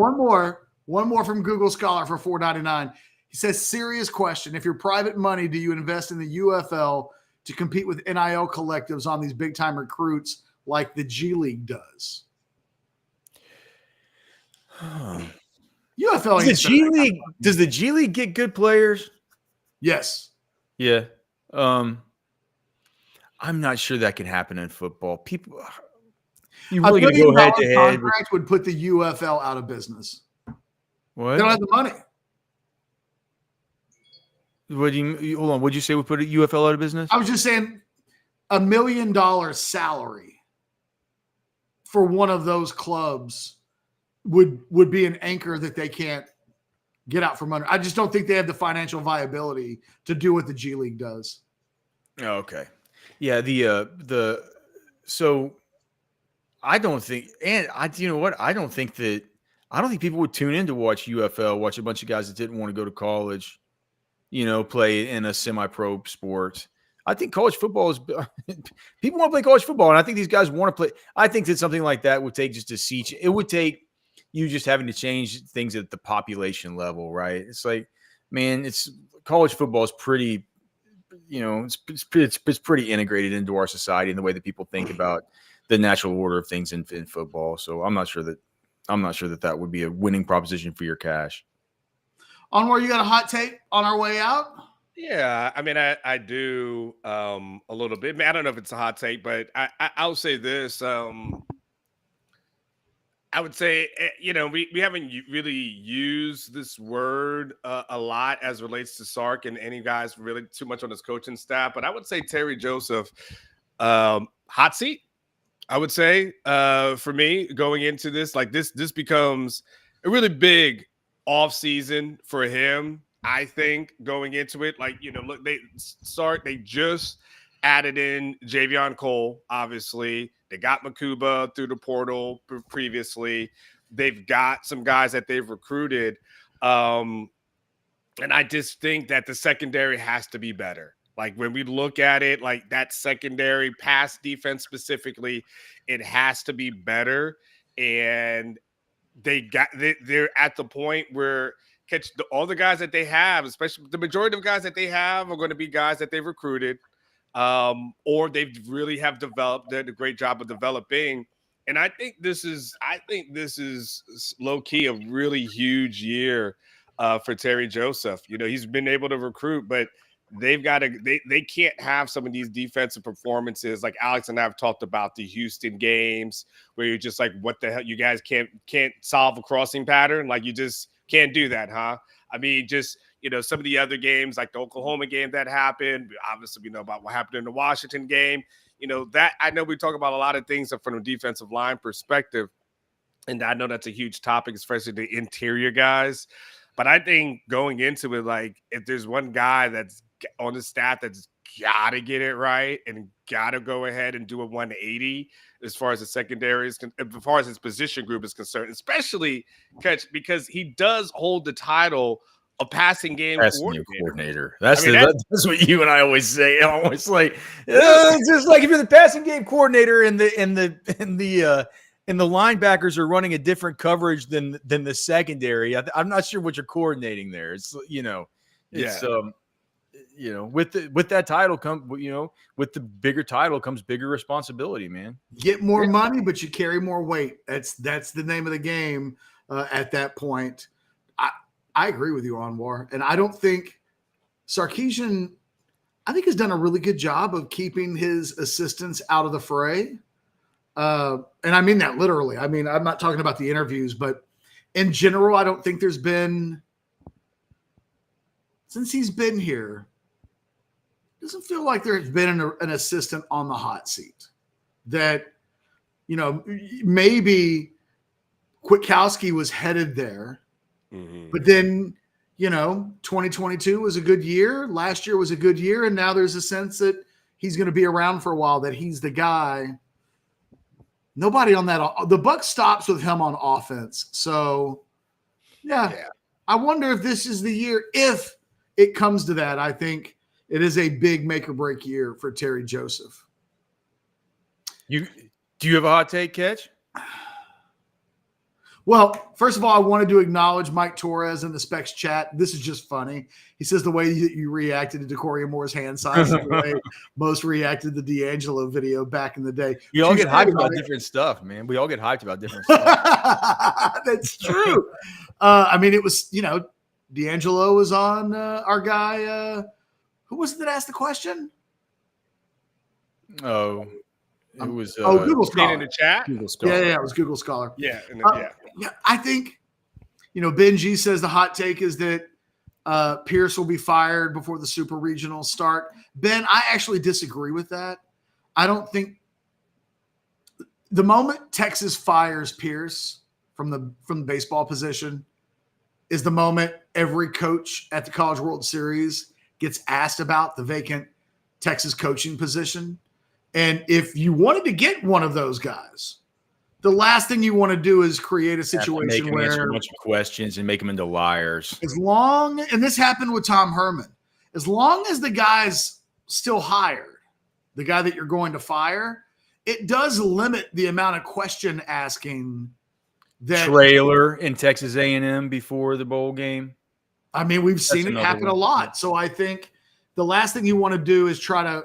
one more from Google Scholar for $4.99. He says, serious question. If your private money, do you invest in the UFL to compete with NIL collectives on these big-time recruits like the G League does? UFL does the G League get good players? Yes. Yeah. I'm not sure that can happen in football. You really going to go head to head? Contract would put the UFL out of business. What? They don't have the money. Hold on. What'd you say would put a UFL out of business? I was just saying $1 million salary for one of those clubs would be an anchor that they can't get out from under. I just don't think they have the financial viability to do what the G League does. Oh, okay. Yeah. So I don't think, you know what? I don't think people would tune in to watch UFL, watch a bunch of guys that didn't want to go to college, play in a semi-pro sport. I think college football is people want to play college football. And I think these guys want to play. I think that something like that would take just a siege. It would take you just having to change things at the population level, right? It's like, man, college football is pretty, it's pretty integrated into our society and the way that people think about the natural order of things in football. So I'm not sure that would be a winning proposition for your cash. Onward, you got a hot take on our way out? Yeah, I mean, I do a little bit. I don't know if it's a hot take, but I'll say this. I would say, we haven't really used this word a lot as relates to Sark and any guys really too much on his coaching staff. But I would say Terry Joseph, hot seat. I would say for me going into this, like this becomes a really big off season for him. I think going into it, look, they just added in Javion Cole, obviously. They got Makuba through the portal previously. They've got some guys that they've recruited. And I just think that the secondary has to be better. Like when we look at it, like that secondary pass defense specifically, it has to be better. And they're at the point where all the guys that they have, especially the majority of guys that they have, are going to be guys that they've recruited, or they really have developed. Did a great job of developing. And I think this is low key a really huge year for Terry Joseph. You know, he's been able to recruit, but they've got to they can't have some of these defensive performances like Alex and I have talked about the Houston games where you're just like, what the hell, you guys can't solve a crossing pattern, like you just can't do that, huh? I mean, just, you know, some of the other games like the Oklahoma game that happened, obviously we know about what happened in the Washington game. You know, that I know we talk about a lot of things from a defensive line perspective, and I know that's a huge topic, especially the interior guys. But I think going into it, like if there's one guy that's on the staff that's got to get it right and got to go ahead and do a 180 as far as the secondary is, as far as his position group is concerned, especially because he does hold the title of passing game coordinator. That's what you and I always say. I'm always like, it's just like if you're the passing game coordinator and the linebackers are running a different coverage than the secondary. I'm not sure what you're coordinating there. It's with that title with the bigger title comes bigger responsibility, man. Get more money, but you carry more weight. That's the name of the game at that point. I agree with you, Anwar, and I don't think Sarkisian. I think has done a really good job of keeping his assistants out of the fray. And I mean that literally. I mean, I'm not talking about the interviews, but in general, I don't think there's been, since he's been here, doesn't feel like there's been an assistant on the hot seat that, you know, maybe Kwiatkowski was headed there, but then, you know, 2022 was a good year. Last year was a good year. And now there's a sense that he's going to be around for a while, that he's the guy. Nobody on that. The buck stops with him on offense. So, yeah, I wonder if this is the year. If it comes to that, I think it is a big make or break year for Terry Joseph. Do you have a hot take, Catch? Well, first of all, I wanted to acknowledge Mike Torres in the Specs chat. This is just funny. He says the way you reacted to DeCorey Moore's hand size is the way most reacted to the D'Angelo video back in the day. We all get hyped about different stuff, man. We all get hyped about different stuff. That's true. I mean, it was, you know, D'Angelo was on our guy. Who was it that asked the question? Oh, it was Google Scholar in the chat. Google Scholar. Yeah, it was Google Scholar. Yeah, yeah. I think, you know, Benji says the hot take is that Pierce will be fired before the super regionals start. Ben, I actually disagree with that. I don't think the moment Texas fires Pierce from the baseball position is the moment every coach at the College World Series gets asked about the vacant Texas coaching position. And if you wanted to get one of those guys, the last thing you want to do is create a situation where answer a bunch of questions and make them into liars. And this happened with Tom Herman, as long as the guy's still hired, the guy that you're going to fire, it does limit the amount of question asking. That trailer in Texas A&M before the bowl game. I mean, we've seen it happen a lot. So I think the last thing you want to do is try to,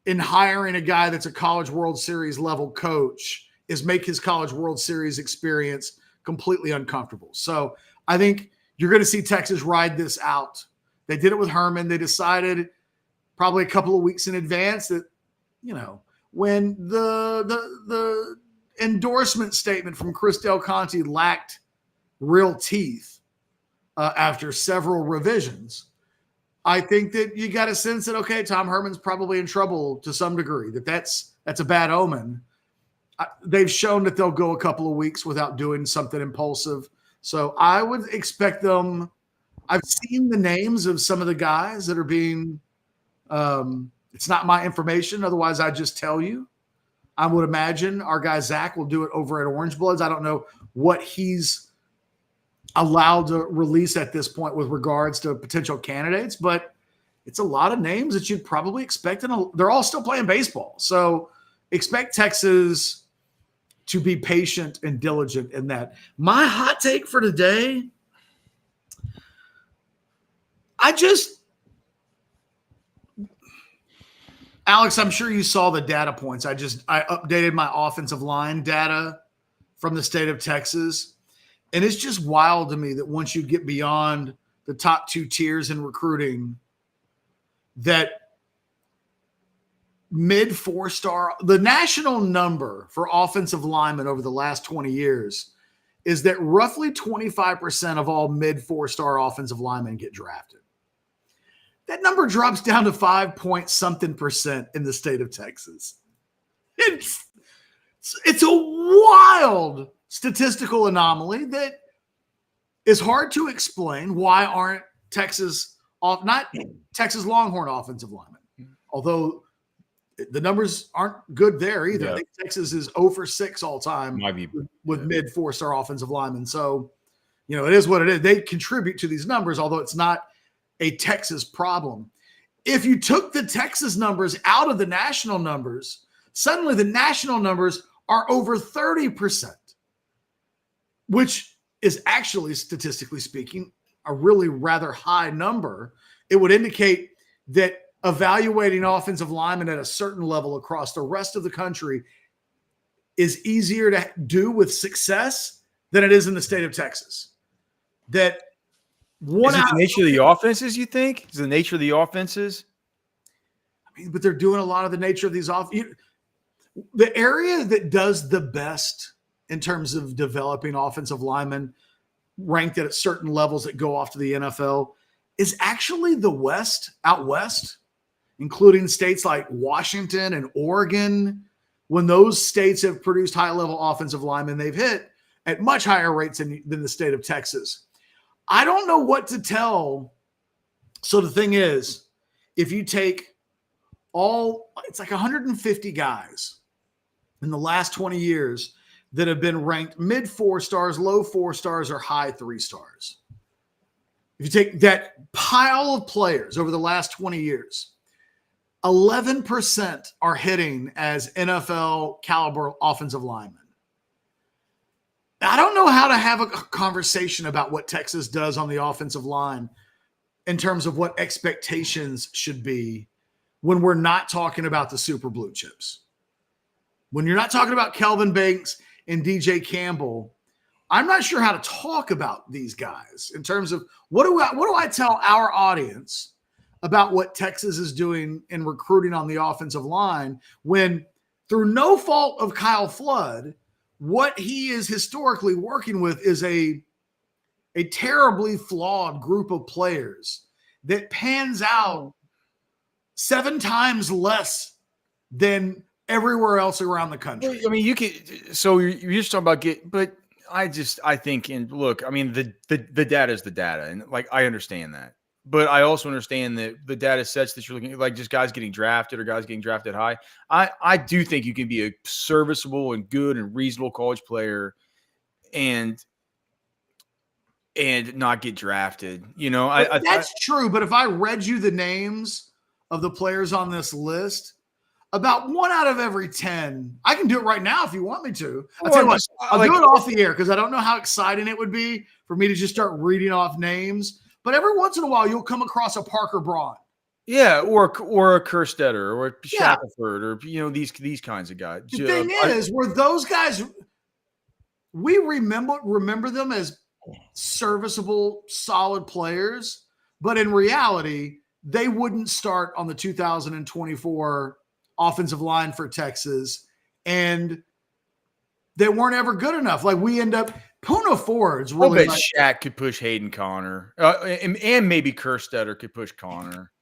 in hiring a guy that's a College World Series level coach, is make his College World Series experience completely uncomfortable. So I think you're going to see Texas ride this out. They did it with Herman. They decided probably a couple of weeks in advance that, you know, when the endorsement statement from Chris Del Conte lacked real teeth after several revisions, I think that you got a sense that, okay, Tom Herman's probably in trouble to some degree, that's a bad omen. They've shown that they'll go a couple of weeks without doing something impulsive. So I would expect them. I've seen the names of some of the guys that are being it's not my information. Otherwise, I just tell you. I would imagine our guy Zach will do it over at Orange Bloods. I don't know what he's allowed to release at this point with regards to potential candidates, but it's a lot of names that you'd probably expect. And they're all still playing baseball. So expect Texas to be patient and diligent in that. My hot take for today, Alex, I'm sure you saw the data points. I updated my offensive line data from the state of Texas. And it's just wild to me that once you get beyond the top 2 tiers in recruiting, that mid 4-star, the national number for offensive linemen over the last 20 years is that roughly 25% of all mid 4-star offensive linemen get drafted. That number drops down to 5-point-something% in the state of Texas. It's a wild statistical anomaly that is hard to explain. Why aren't not Texas Longhorn offensive linemen, although the numbers aren't good there either. Yeah. I think Texas is 0 for 6 all time with mid 4-star offensive linemen. So, it is what it is. They contribute to these numbers, although it's not a Texas problem. If you took the Texas numbers out of the national numbers, suddenly the national numbers are over 30%, which is actually, statistically speaking, a really rather high number. It would indicate that evaluating offensive linemen at a certain level across the rest of the country is easier to do with success than it is in the state of Texas. That Is it the nature of the offenses, you think? Is the nature of the offenses? I mean, but they're doing a lot of the nature of these the area that does the best in terms of developing offensive linemen ranked at certain levels that go off to the NFL is actually the West, out West, including states like Washington and Oregon. When those states have produced high-level offensive linemen, they've hit at much higher rates than the state of Texas. I don't know what to tell. So the thing is, if you take it's like 150 guys in the last 20 years that have been ranked mid 4 stars, low 4 stars, or high 3 stars. If you take that pile of players over the last 20 years, 11% are hitting as NFL caliber offensive linemen. I don't know how to have a conversation about what Texas does on the offensive line in terms of what expectations should be when we're not talking about the super blue chips. When you're not talking about Kelvin Banks and DJ Campbell, I'm not sure how to talk about these guys in terms of what do I tell our audience about what Texas is doing in recruiting on the offensive line when, through no fault of Kyle Flood, what he is historically working with is a terribly flawed group of players that pans out 7 times less than everywhere else around the country. I mean, so you're just talking about but I think, and look, I mean, the data is the data, and like, I understand that. But I also understand that the data sets that you're looking at, like just guys getting drafted or guys getting drafted high, I do think you can be a serviceable and good and reasonable college player and not get drafted. That's true. But if I read you the names of the players on this list, about 1 out of every 10, I can do it right now if you want me to. I'll tell you what, I'll do it off the air because I don't know how exciting it would be for me to just start reading off names. But every once in a while, you'll come across a Parker Braun. Yeah, or a Kerstetter or a Shackelford or these kinds of guys. The thing is, were those guys, we remember them as serviceable, solid players, but in reality, they wouldn't start on the 2024 offensive line for Texas, and they weren't ever good enough. Like we end up. Puna Ford's really. I bet Shaq could push Hayden Connor, and maybe Kerstetter could push Connor.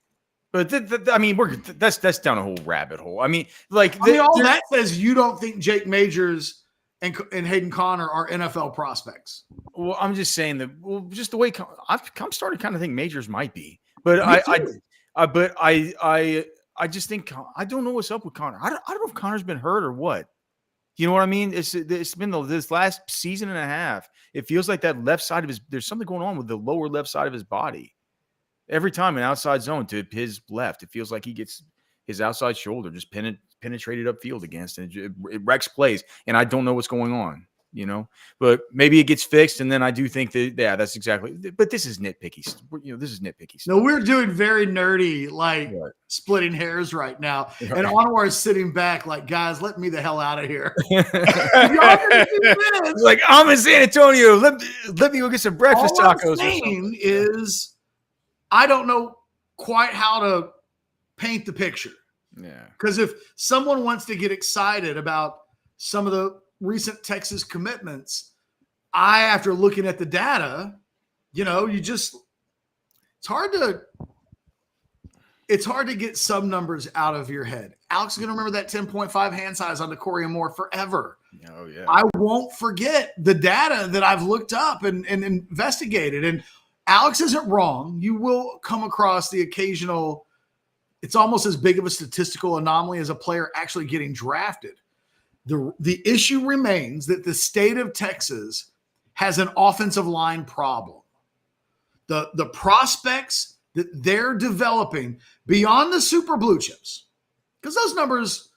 But I mean, that's down a whole rabbit hole. I mean, all that says you don't think Jake Majors and Hayden Connor are NFL prospects. Well, I'm just saying that. Well, just the way I'm starting to kind of think Majors might be, but I just think I don't know what's up with Connor. I don't know if Connor's been hurt or what. You know what I mean? It's been this last season and a half. it feels like that left side of there's something going on with the lower left side of his body. Every time an outside zone to his left, it feels like he gets his outside shoulder just penetrated upfield against, and it wrecks plays. And I don't know what's going on, but maybe it gets fixed. And then I do think that, yeah, that's exactly, but this is nitpicky. This is nitpicky stuff. No, we're doing very nerdy, like splitting hairs right now. Right. And Anwar is sitting back like, guys, let me the hell out of here. Like, I'm in San Antonio. Let me go get some breakfast tacos. All I'm saying is, I don't know quite how to paint the picture. Yeah. Because if someone wants to get excited about some of the recent Texas commitments, after looking at the data, it's hard to get some numbers out of your head. Alex is going to remember that 10.5 hand size on Corey Moore forever. Oh, yeah. I won't forget the data that I've looked up and investigated. And Alex isn't wrong. You will come across the occasional, it's almost as big of a statistical anomaly as a player actually getting drafted. The issue remains that the state of Texas has an offensive line problem. The prospects that they're developing beyond the super blue chips, because those numbers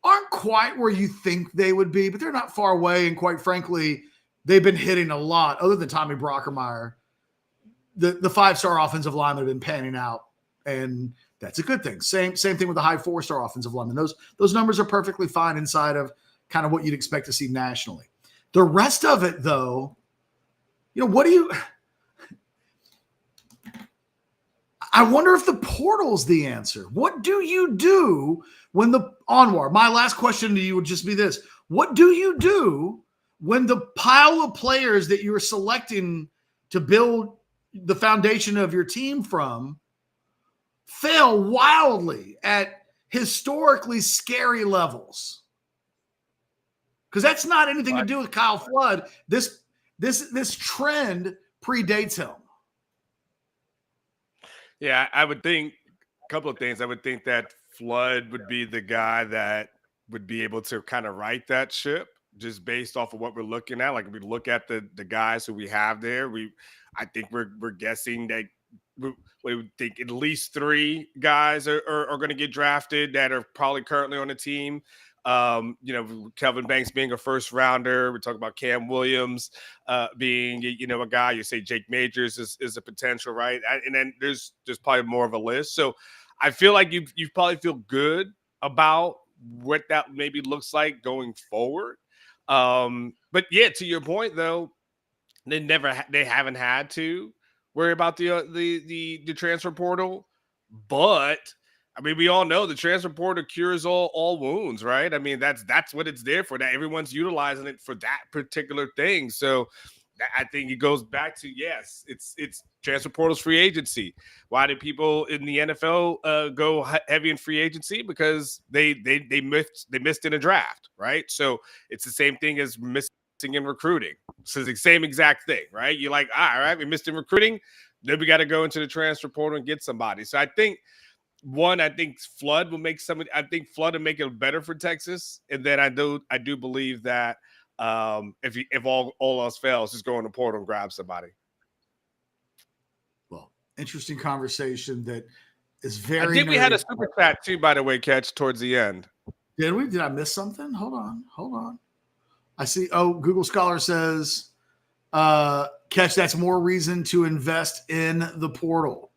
aren't quite where you think they would be, but they're not far away. And quite frankly, they've been hitting a lot. Other than Tommy Brockermeyer, the five-star offensive linemen have been panning out, and that's a good thing. Same thing with the high four-star offensive linemen. Those numbers are perfectly fine inside of kind of what you'd expect to see nationally. The rest of it, though, I wonder if the portal's the answer. What do you do when Anwar, my last question to you would just be this. What do you do when the pile of players that you're selecting to build the foundation of your team from fail wildly at historically scary levels? Because that's not anything to do with Kyle Flood. This trend predates him. Yeah, I would think a couple of things. I would think that Flood would be the guy that would be able to kind of right that ship just based off of what we're looking at. Like, if we look at the guys who we have there, I think we're guessing that we think at least 3 guys are going to get drafted that are probably currently on the team. Kelvin Banks being a first rounder. We talk about Cam Williams being, a guy. You say Jake Majors is a potential, right? And then there's probably more of a list. So I feel like you probably feel good about what that maybe looks like going forward. But yeah, to your point though, they haven't had to worry about the transfer portal, but I mean, we all know the transfer portal cures all wounds, right? I mean, that's what it's there for. That everyone's utilizing it for that particular thing. So I think it goes back to, yes, it's transfer portal's free agency. Why did people in the NFL go heavy in free agency? Because they missed in a draft, right? So it's the same thing as missing in recruiting. So it's the same exact thing, right? You're like, all right, we missed in recruiting. Then we got to go into the transfer portal and get somebody. So I think Flood will make Flood will make it better for Texas. And then I do believe that if all else fails, just go in the portal and grab somebody. Well, interesting conversation that is very. I think we had a super chat too, by the way, Catch, towards the end. Did we? Did I miss something? Hold on. I see. Oh, Google Scholar says, Catch, that's more reason to invest in the portal.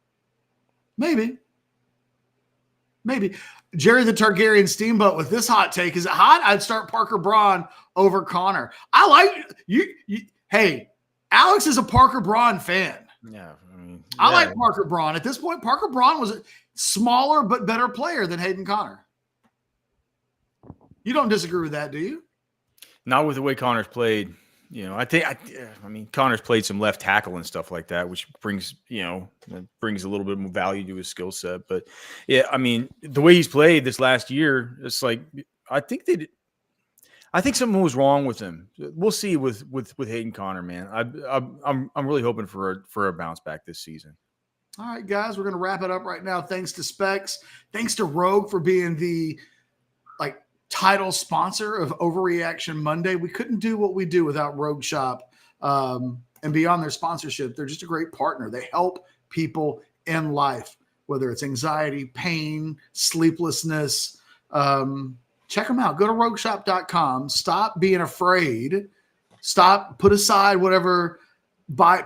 Maybe. Jerry the Targaryen Steamboat with this hot take. Is it hot? I'd start Parker Braun over Connor. I like you. Hey, Alex is a Parker Braun fan. Yeah. I like Parker Braun. At this point, Parker Braun was a smaller but better player than Hayden Connor. You don't disagree with that, do you? Not with the way Connor's played. Connor's played some left tackle and stuff like that, which brings a little bit more value to his skill set. But yeah, I mean, the way he's played this last year, it's like I think something was wrong with him. We'll see with Hayden Connor, man. I'm really hoping for a bounce back this season. All right, guys, we're gonna wrap it up right now. Thanks to Specs, thanks to Rogue for being the title sponsor of Overreaction Monday. We couldn't do what we do without Rogue Shop. And beyond their sponsorship, they're just a great partner. They help people in life, whether it's anxiety, pain, sleeplessness. Check them out. Go to rogueshop.com. Stop being afraid. Put aside whatever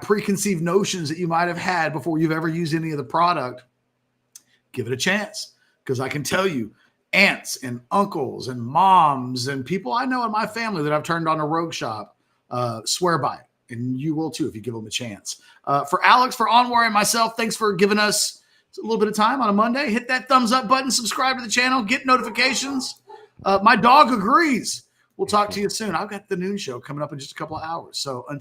preconceived notions that you might have had before you've ever used any of the product. Give it a chance, because I can tell you, aunts and uncles and moms and people I know in my family that I've turned on to Rogue Shop swear by it. And you will too if you give them a chance. For Alex, for Onwar, and myself, thanks for giving us a little bit of time on a Monday. Hit that thumbs up button, subscribe to the channel, get notifications. My dog agrees. We'll talk to you soon. I've got the noon show coming up in just a couple of hours. So until